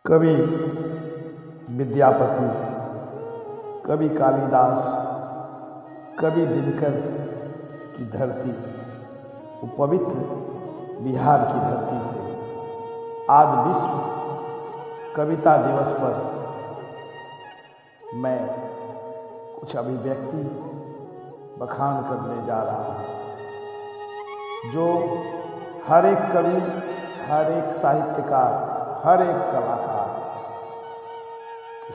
कवि विद्यापति, कवि कालिदास, कवि दिनकर की धरती, वो पवित्र बिहार की धरती से आज विश्व कविता दिवस पर मैं कुछ अभिव्यक्ति बखान करने जा रहा हूँ, जो हर एक कवि, हर एक साहित्यकार, हर एक कलाकार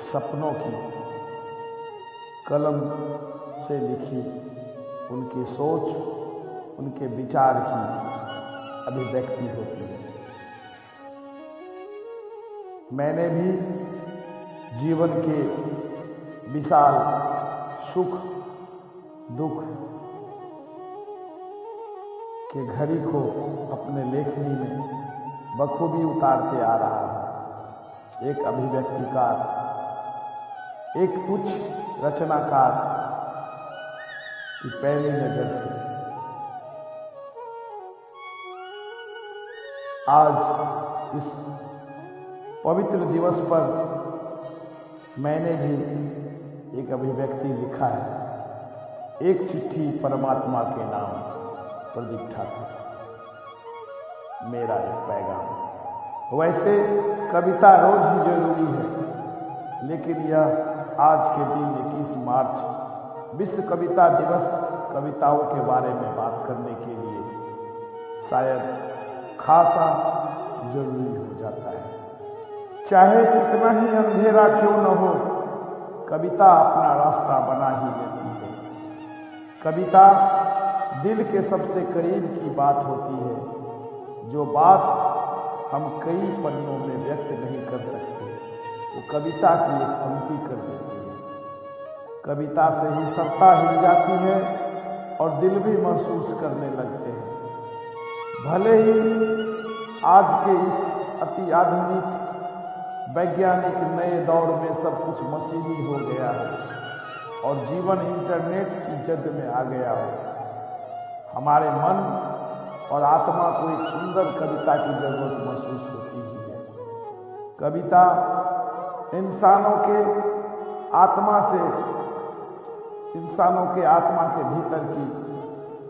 सपनों की कलम से लिखी, उनकी सोच, उनके विचार की अभिव्यक्ति होती है। मैंने भी जीवन के विशाल सुख दुख के घड़ी को अपने लेखनी में बखूबी उतारते आ रहा हूँ। एक अभिव्यक्तिकार, एक तुच्छ रचनाकार की पहली नजर से आज इस पवित्र दिवस पर मैंने भी एक अभिव्यक्ति लिखा है। एक चिट्ठी परमात्मा के नाम, प्रदीप ठाकुर। मेरा एक पैगाम। वैसे कविता रोज ही जरूरी है, लेकिन यह आज के दिन 21 मार्च विश्व कविता दिवस कविताओं के बारे में बात करने के लिए शायद खासा जरूरी हो जाता है। चाहे कितना ही अंधेरा क्यों न हो, कविता अपना रास्ता बना ही लेती है। कविता दिल के सबसे करीब की बात होती है, जो बात हम कई पन्नों में व्यक्त नहीं कर सकते, वो कविता की एक पंक्ति कर देती है। कविता से ही सत्ता हिल जाती है और दिल भी महसूस करने लगते हैं। भले ही आज के इस अति आधुनिक वैज्ञानिक नए दौर में सब कुछ मशीनी हो गया है और जीवन इंटरनेट की जद में आ गया हो, हमारे मन और आत्मा को एक सुंदर कविता की जरूरत महसूस होती ही है। कविता इंसानों के आत्मा के भीतर की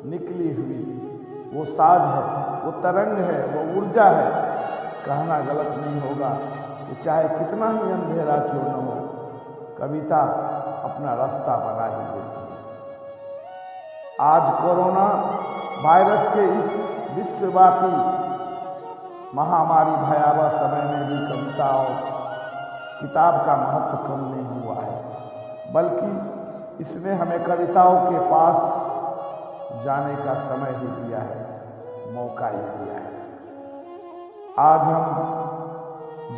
निकली हुई वो साज है, वो तरंग है, वो ऊर्जा है। कहना गलत नहीं होगा कि चाहे कितना ही अंधेरा क्यों न हो, कविता अपना रास्ता बना ही देती है। आज कोरोना वायरस के इस विश्वव्यापी महामारी भयावह समय में भी कविता और किताब का महत्व कम नहीं हुआ है, बल्कि इसने हमें कविताओं के पास जाने का समय ही दिया है, मौका ही दिया है। आज हम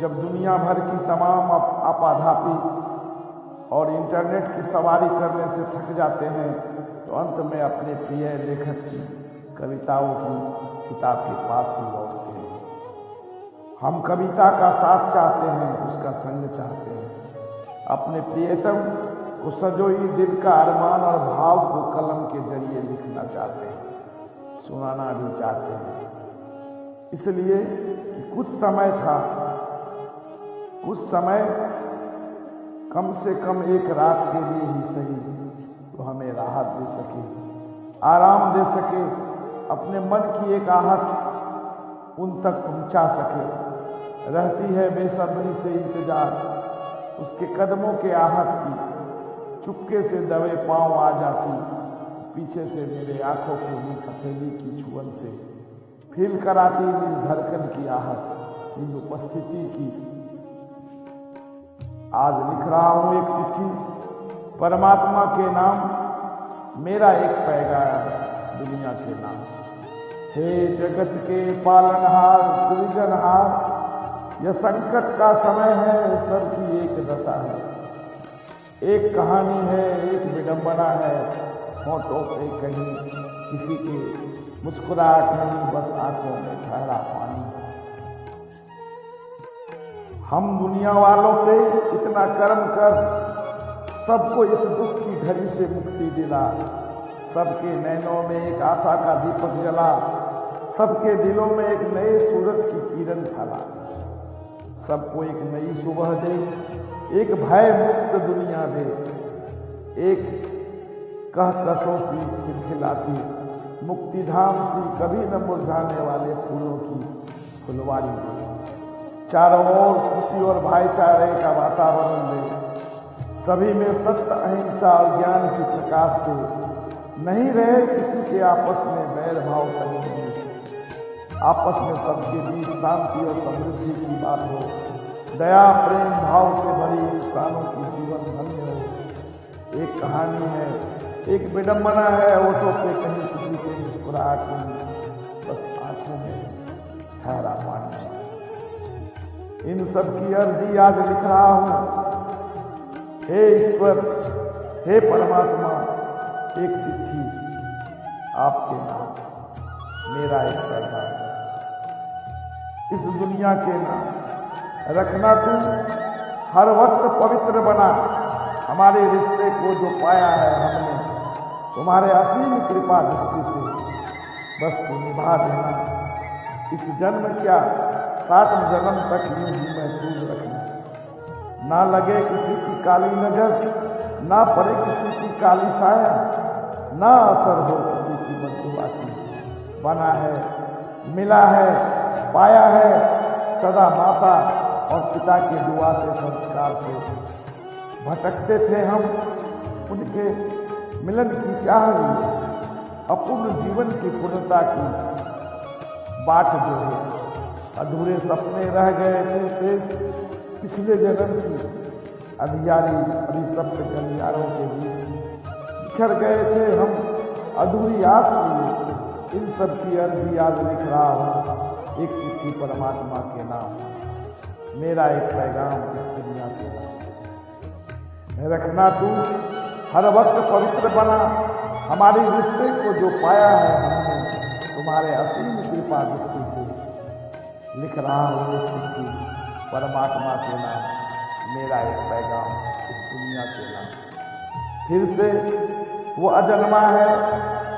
जब दुनिया भर की तमाम आपाधापी और इंटरनेट की सवारी करने से थक जाते हैं, तो अंत में अपने प्रिय लेखक की कविताओं की किताब के पास ही लौटते हैं। हम कविता का साथ चाहते हैं, उसका संग चाहते हैं। अपने प्रियतम को सजोई दिल का अरमान और भाव को कलम के जरिए लिखना चाहते हैं, सुनाना भी चाहते हैं। इसलिए कुछ समय कम से कम एक रात के लिए ही सही तो हमें राहत दे सके, आराम दे सके, अपने मन की एक आहट उन तक पहुंचा सके। रहती है बेसब्री से इंतजार, उसके कदमों के आहट की, चुपके से दबे पांव आ जाती, पीछे से मेरे आंखों की निज हथेली की छुअन से फील कराती निज धड़कन की आहट, निज उपस्थिति की। आज लिख रहा हूं एक चिट्ठी परमात्मा के नाम, मेरा एक पैगाम दुनिया के नाम। हे जगत के पालनहार, सृजनहार, यह संकट का समय है, सर की एक दशा है, एक कहानी है, एक विडंबना है। होठों पे कहीं किसी के मुस्कुराहट नहीं, बस आंखों में ठहरा पानी। हम दुनिया वालों पे इतना कर्म कर सबको इस दुख की घड़ी से मुक्ति दिला, सबके नैनों में एक आशा का दीपक जला, सबके दिलों में एक नए सूरज की किरण फैला। सबको एक नई सुबह दे, एक भय मुक्त दुनिया दे, एक कहकशों सी खिलखिलाती मुक्तिधाम सी कभी न मुरझाने वाले फूलों की फुलवारी दे। चारों ओर खुशी और भाईचारे का वातावरण दे, सभी में सत्य अहिंसा और ज्ञान की प्रकाश दे। नहीं रहे किसी के आपस में बैर भाव करने, आपस में सबके बीच शांति और समृद्धि की बात हो। दया प्रेम भाव से भरी इंसानों की जीवन धन्य हो। एक कहानी है, एक विडंबना है, ओठों पे कहीं किसी के मुस्कुराहट नहीं, बस आंखों में ठहरा पानी। इन सब की अर्जी आज लिख रहा हूं। हे ईश्वर, हे परमात्मा, एक चिट्ठी आपके नाम, मेरा एक पैगाम इस दुनिया के नाम। रखना तू हर वक्त पवित्र बना हमारे रिश्ते को जो पाया है हमने तुम्हारे असीम कृपा दृष्टि से। बस तू निभा देना इस जन्म क्या 7 जन्म तक यूं ही महफूज रखना। ना लगे किसी की काली नजर, ना पड़े किसी की काली साया, ना असर हो किसी की बददुआ की। बना है, मिला है, पाया है सदा माता और पिता की दुआ से, संस्कार से। भटकते थे हम उनके मिलन की चाह लिए, अपूर्ण जीवन की पूर्णता की बाट जो है। अधूरे सपने रह गए थे शेष पिछले जन्म की अधियारी अभिशप्त गलियारों के बीच। बिछड़ गए थे हम अधूरी आस लिए। इन सब की अर्जी आज लिख रहा हूँ, एक चिट्ठी परमात्मा के नाम, मेरा एक पैगाम इस दुनिया के नाम। रखना तू हर वक्त पवित्र बना हमारे रिश्ते को जो पाया है हमने तुम्हारे असीम कृपा दृष्टि से। लिख रहा हूँ एक चिट्ठी परमात्मा के नाम, मेरा एक पैगाम इस दुनिया के नाम। फिर से वो अजन्मा है,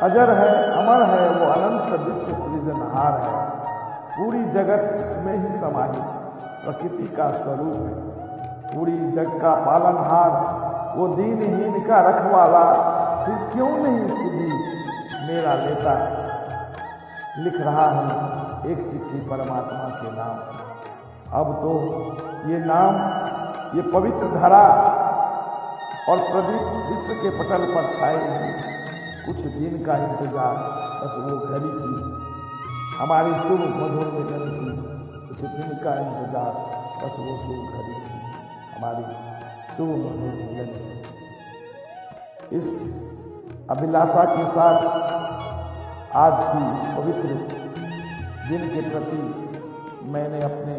अजर है, अमर है, वो अनंत विश्व सृजनहार है। पूरी जगत उसमें ही समाहित प्रकृति का स्वरूप है। पूरी जग का पालनहार वो दीनहीन का रखवाला, फिर क्यों नहीं सुधी मेरा लेता। लिख रहा हूँ एक चिट्ठी परमात्मा के नाम। अब तो ये नाम, ये पवित्र धरा और प्रदीप विश्व के पटल पर छाएगी। कुछ दिन का इंतजार, बस वो घड़ी की हमारी शुभ मधुर मिलन की। कुछ दिन का इंतजार, बस वो शुभ घड़ी की हमारी शुभ मधुर मिलन की। इस अभिलाषा के साथ आज की इस पवित्र दिन के प्रति मैंने अपने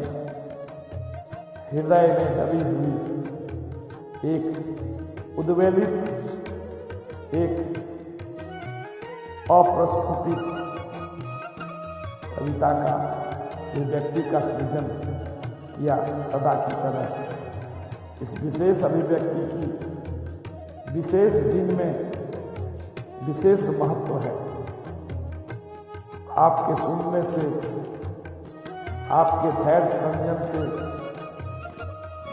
हृदय में दबी हुई एक उद्वेलित, एक अप्रस्फुटित कविता का, अभिव्यक्ति का सृजन किया। सदा की तरह इस विशेष अभिव्यक्ति की विशेष दिन में विशेष महत्व है। आपके सुनने से, आपके धैर्य संयम से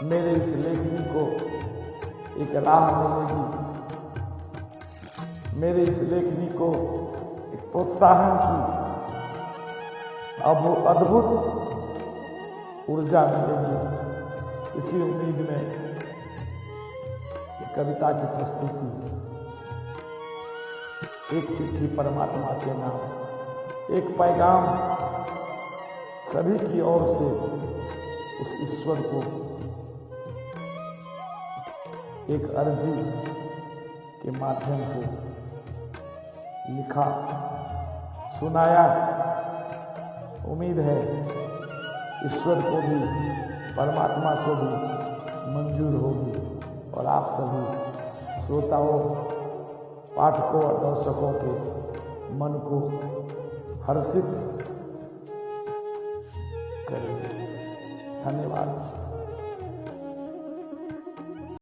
मेरे इस लेखनी को एक राह मिलेगी। मेरे इस लेखनी को एक प्रोत्साहन की अब अद्भुत ऊर्जा मिलेगी। इसी उम्मीद में कविता की प्रस्तुति, एक चिट्ठी परमात्मा के नाम, एक पैगाम सभी की ओर से उस ईश्वर को, एक अर्जी के माध्यम से लिखा, सुनाया। उम्मीद है ईश्वर को भी, परमात्मा को भी मंजूर होगी और आप सभी श्रोताओं, पाठकों और दर्शकों के मन को हर्षित करेंगे। धन्यवाद।